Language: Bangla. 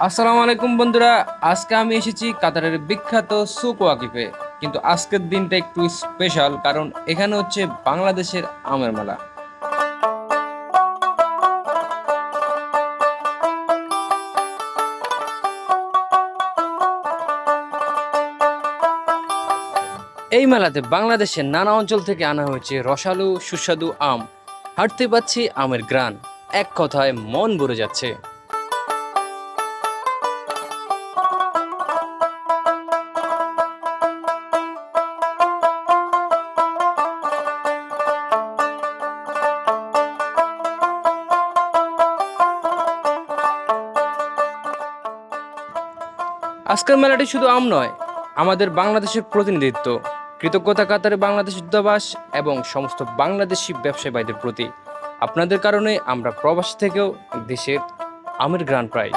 আসসালামু আলাইকুম বন্ধুরা, আজকে আমি এসেছি কাতারের বিখ্যাত সুক ওয়াকিফে। কিন্তু আজকের দিনটা একটু স্পেশাল, কারণ এখানে হচ্ছে বাংলাদেশের আমের মেলা। এই মেলাতে বাংলাদেশের নানা অঞ্চল থেকে আনা হয়েছে রসালো সুস্বাদু আম। হাঁটতে পাচ্ছি আমের গ্রান, এক কথায় মন ভরে যাচ্ছে। আজকের মেলাটি শুধু আম নয়, আমাদের বাংলাদেশের প্রতিনিধিত্ব। কৃতজ্ঞতা কাতারে বাংলাদেশ দূতাবাস এবং সমস্ত বাংলাদেশি ব্যবসায়ী ভাইদের প্রতি। আপনাদের কারণে আমরা প্রবাস থেকেও দেশের আমের গ্রান পাই।